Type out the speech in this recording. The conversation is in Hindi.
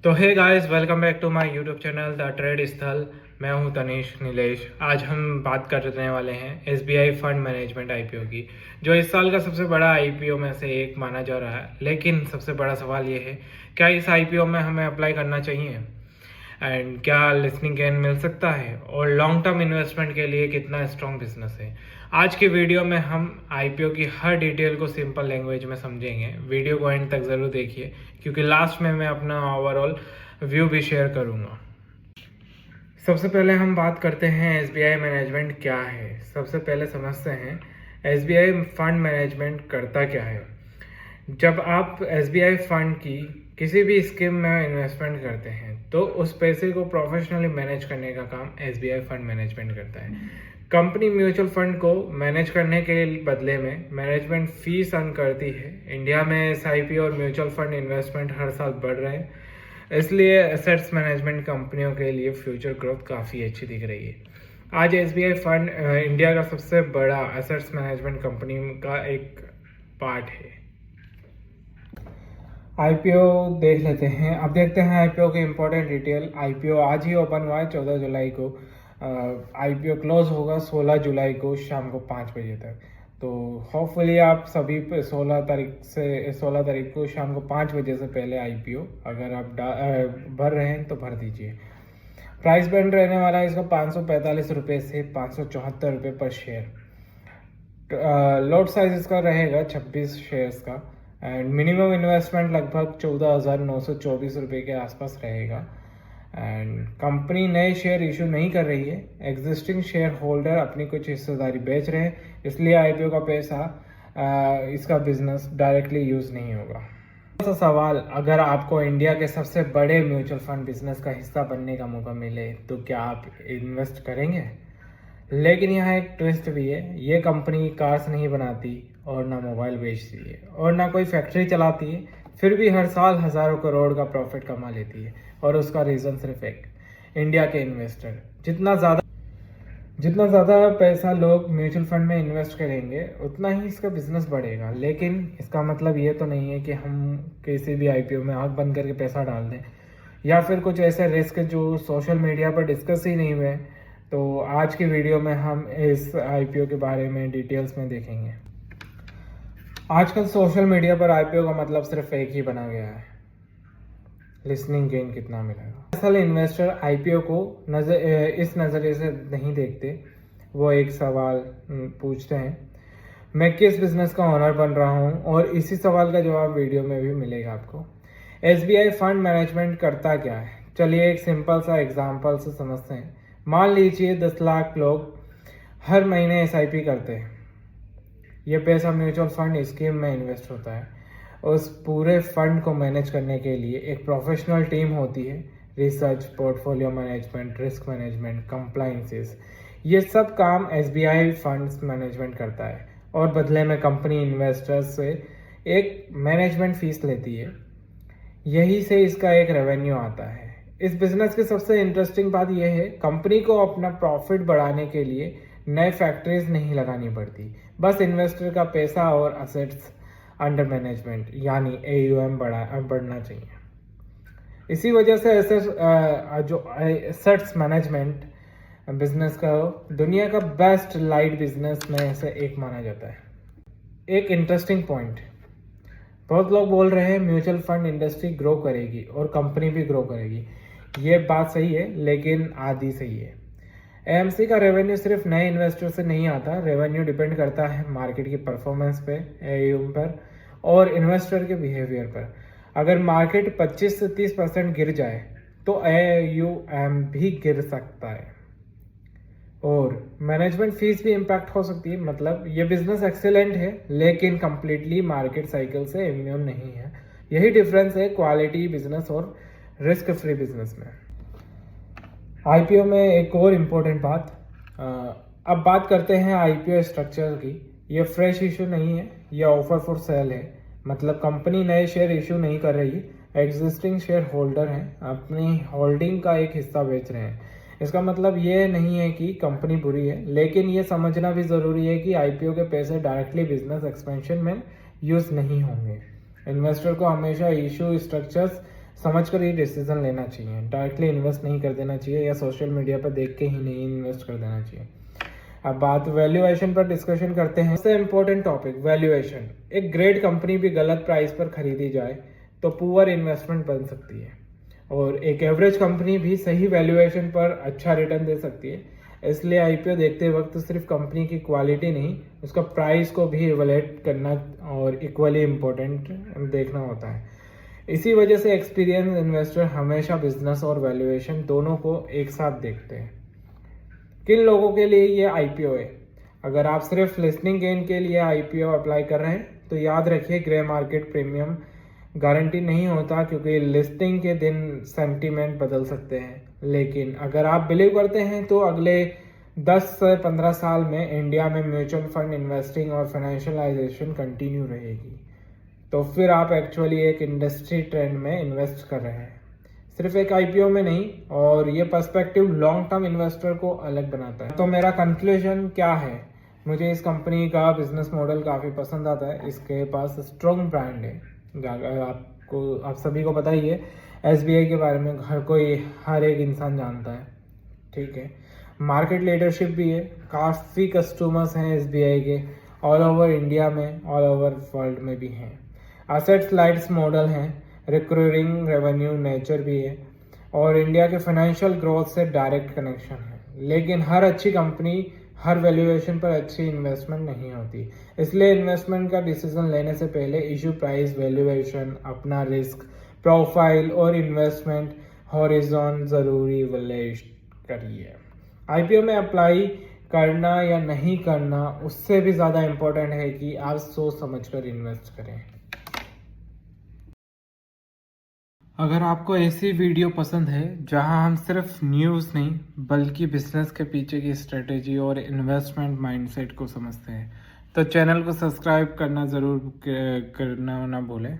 तो hey guys, welcome back to my YouTube channel the trade स्थल। मैं हूं तनीश नीलेश। आज हम बात करने वाले हैं एसबीआई फंड मैनेजमेंट आईपीओ की, जो इस साल का सबसे बड़ा आईपीओ में से एक माना जा रहा है। लेकिन सबसे बड़ा सवाल ये है, क्या इस आईपीओ में हमें अप्लाई करना चाहिए एंड क्या लिसनिंग गेन मिल सकता है और लॉन्ग टर्म इन्वेस्टमेंट के लिए कितना स्ट्रॉन्ग बिजनेस है। आज की वीडियो में हम आईपीओ की हर डिटेल को सिंपल लैंग्वेज में समझेंगे। वीडियो को एंड तक ज़रूर देखिए, क्योंकि लास्ट में मैं अपना ओवरऑल व्यू भी शेयर करूँगा। सबसे पहले हम बात करते हैं एसबीआई मैनेजमेंट क्या है। सबसे पहले समझते हैं एसबीआई फंड मैनेजमेंट करता क्या है। जब आप एसबीआई फंड की किसी भी स्कीम में इन्वेस्टमेंट करते हैं तो उस पैसे को प्रोफेशनली मैनेज करने का काम एसबीआई फंड मैनेजमेंट करता है। कंपनी म्यूचुअल फंड को मैनेज करने के बदले में मैनेजमेंट फीस अर्न करती है। इंडिया में एसआईपी और म्यूचुअल फंड इन्वेस्टमेंट हर साल बढ़ रहे हैं, इसलिए एसेट्स मैनेजमेंट कंपनियों के लिए फ्यूचर ग्रोथ काफ़ी अच्छी दिख रही है। आज एसबीआई फंड इंडिया का सबसे बड़ा एसेट्स मैनेजमेंट कंपनी का एक पार्ट है। आईपीओ देख लेते हैं। अब देखते हैं आईपीओ की इम्पोर्टेंट डिटेल। आईपीओ आज ही ओपन हुआ है 14 जुलाई को। आईपीओ क्लोज होगा 16 जुलाई को शाम को 5 बजे तक। तो होपफुली आप सभी 16 तारीख को शाम को 5 बजे से पहले आईपीओ अगर आप भर रहे हैं तो भर दीजिए। प्राइस बैंड रहने वाला है इसका 545 रुपये से 574 रुपये पर शेयर। लॉट साइज इसका रहेगा 26 शेयर्स का एंड मिनिमम इन्वेस्टमेंट लगभग 14,924 रुपये के आसपास रहेगा। एंड कंपनी नए शेयर इशू नहीं कर रही है। एग्जिस्टिंग शेयर होल्डर अपनी कुछ हिस्सेदारी बेच रहे हैं, इसलिए आईपीओ का पैसा इसका बिजनेस डायरेक्टली यूज़ नहीं होगा। तो सवाल, अगर आपको इंडिया के सबसे बड़े म्यूचुअल फंड बिजनेस का हिस्सा बनने का मौका मिले तो क्या आप इन्वेस्ट करेंगे? लेकिन यहाँ एक ट्विस्ट भी है। ये कंपनी कार्स नहीं बनाती और ना मोबाइल बेचती है और ना कोई फैक्ट्री चलाती है, फिर भी हर साल हज़ारों करोड़ का प्रॉफिट कमा लेती है। और उसका रीज़न सिर्फ एक, इंडिया के इन्वेस्टर। जितना ज़्यादा पैसा लोग म्यूचुअल फंड में इन्वेस्ट करेंगे उतना ही इसका बिजनेस बढ़ेगा। लेकिन इसका मतलब ये तो नहीं है कि हम किसी भी आईपीओ में आँख बंद करके पैसा डाल दें या फिर कुछ ऐसे रिस्क जो सोशल मीडिया पर डिस्कस ही नहीं हुए। तो आज की वीडियो में हम इस आईपीओ के बारे में डिटेल्स में देखेंगे। आजकल सोशल मीडिया पर आईपीओ का मतलब सिर्फ एक ही बना गया है, लिसनिंग गेन कितना मिलेगा। असल इन्वेस्टर आईपीओ को इस नज़रिए से नहीं देखते। वो एक सवाल पूछते हैं, मैं किस बिजनेस का ओनर बन रहा हूँ, और इसी सवाल का जवाब वीडियो में भी मिलेगा आपको। एसबीआई फंड मैनेजमेंट करता क्या है, चलिए एक सिंपल सा एग्जांपल से समझते हैं। मान लीजिए 10 लाख लोग हर महीने एसआईपी करते हैं। यह पैसा म्यूचुअल फंड स्कीम में इन्वेस्ट होता है। उस पूरे फंड को मैनेज करने के लिए एक प्रोफेशनल टीम होती है। Research, portfolio management, risk management, compliances, ये सब काम एसबीआई फंड्स मैनेजमेंट करता है और बदले में कंपनी इन्वेस्टर्स से एक मैनेजमेंट फीस लेती है। यही से इसका एक रेवेन्यू आता है। इस बिजनेस की सबसे इंटरेस्टिंग बात यह है, कंपनी को अपना प्रॉफिट बढ़ाने के लिए नए फैक्ट्रीज नहीं लगानी पड़ती। बस इन्वेस्टर का पैसा और असेट्स अंडर मैनेजमेंट यानी AUM बढ़ना चाहिए। इसी वजह से एसेट्स मैनेजमेंट बिजनेस का दुनिया का बेस्ट लाइट बिजनेस में से एक माना जाता है। एक इंटरेस्टिंग पॉइंट, बहुत लोग बोल रहे हैं म्यूचुअल फंड इंडस्ट्री ग्रो करेगी और कंपनी भी ग्रो करेगी। ये बात सही है, लेकिन आधी सही है। एएमसी का रेवेन्यू सिर्फ नए इन्वेस्टर से नहीं आता। रेवेन्यू डिपेंड करता है मार्केट की परफॉर्मेंस पे, AUM पर और इन्वेस्टर के बिहेवियर पर। अगर मार्केट 25 से 30% गिर जाए तो AUM भी गिर सकता है और मैनेजमेंट फीस भी इम्पैक्ट हो सकती है। मतलब ये बिजनेस एक्सीलेंट है, लेकिन कंप्लीटली मार्केट साइकिल से इम्यून नहीं है। यही डिफरेंस है क्वालिटी बिजनेस और रिस्क फ्री बिजनेस में। आईपीओ में एक और इम्पोर्टेंट बात, अब बात करते हैं आईपीओ स्ट्रक्चर की। ये फ्रेश इशू नहीं है, यह ऑफर फॉर सेल है। मतलब कंपनी नए शेयर इशू नहीं कर रही, एग्जिस्टिंग शेयर होल्डर हैं अपनी होल्डिंग का एक हिस्सा बेच रहे हैं। इसका मतलब ये नहीं है कि कंपनी बुरी है, लेकिन ये समझना भी ज़रूरी है कि आईपीओ के पैसे डायरेक्टली बिजनेस एक्सपेंशन में यूज़ नहीं होंगे। इन्वेस्टर को हमेशा इशू स्ट्रक्चर्स समझ कर ही डिसीजन लेना चाहिए। डायरेक्टली इन्वेस्ट नहीं कर देना चाहिए या सोशल मीडिया पर देख के ही नहीं इन्वेस्ट कर देना चाहिए। अब बात वैल्यूएशन पर डिस्कशन करते हैं। सबसे इम्पोर्टेंट टॉपिक वैल्यूएशन। एक ग्रेट कंपनी भी गलत प्राइस पर खरीदी जाए तो पुअर इन्वेस्टमेंट बन सकती है, और एक एवरेज कंपनी भी सही वैल्यूएशन पर अच्छा रिटर्न दे सकती है। इसलिए आईपीओ देखते वक्त सिर्फ कंपनी की क्वालिटी नहीं, उसका प्राइस को भी इवैल्यूएट करना और इक्वली इम्पोर्टेंट देखना होता है। इसी वजह से एक्सपीरियंस इन्वेस्टर हमेशा बिजनेस और वैल्यूएशन दोनों को एक साथ देखते हैं। किन लोगों के लिए ये आईपीओ है? अगर आप सिर्फ लिस्टिंग गेन के लिए आईपीओ अप्लाई कर रहे हैं तो याद रखिए ग्रे मार्केट प्रीमियम गारंटी नहीं होता, क्योंकि लिस्टिंग के दिन सेंटीमेंट बदल सकते हैं। लेकिन अगर आप बिलीव करते हैं तो अगले 10 से 15 साल में इंडिया में म्यूचुअल फंड इन्वेस्टिंग और फाइनेंशियलाइजेशन कंटिन्यू रहेगी, तो फिर आप एक्चुअली एक इंडस्ट्री ट्रेंड में इन्वेस्ट कर रहे हैं, सिर्फ एक आईपीओ में नहीं। और ये पर्सपेक्टिव लॉन्ग टर्म इन्वेस्टर को अलग बनाता है। तो मेरा कंक्लूजन क्या है? मुझे इस कंपनी का बिजनेस मॉडल काफ़ी पसंद आता है। इसके पास स्ट्रॉन्ग ब्रांड है, आप सभी को पता ही है एसबीआई के बारे में, हर एक इंसान जानता है, ठीक है। मार्केट लीडरशिप भी है, काफ़ी कस्टमर्स हैं एसबीआई के ऑल ओवर इंडिया में, ऑल ओवर वर्ल्ड में भी हैं। एसेट लाइट मॉडल हैं, रिकरिंग रेवेन्यू नेचर भी है, और इंडिया के फाइनेंशियल ग्रोथ से डायरेक्ट कनेक्शन है। लेकिन हर अच्छी कंपनी हर वैल्यूएशन पर अच्छी इन्वेस्टमेंट नहीं होती, इसलिए इन्वेस्टमेंट का डिसीजन लेने से पहले इशू प्राइस, वैल्यूएशन, अपना रिस्क प्रोफाइल और इन्वेस्टमेंट हॉरिजॉन ज़रूरी इवैल्यूएट करिए। आईपीओ में अप्लाई करना या नहीं करना उससे भी ज़्यादा इम्पोर्टेंट है कि आप सोच समझकर इन्वेस्ट करें। अगर आपको ऐसी वीडियो पसंद है जहां हम सिर्फ न्यूज़ नहीं बल्कि बिजनेस के पीछे की स्ट्रेटेजी और इन्वेस्टमेंट माइंडसेट को समझते हैं, तो चैनल को सब्सक्राइब करना ज़रूर करना ना भूलें।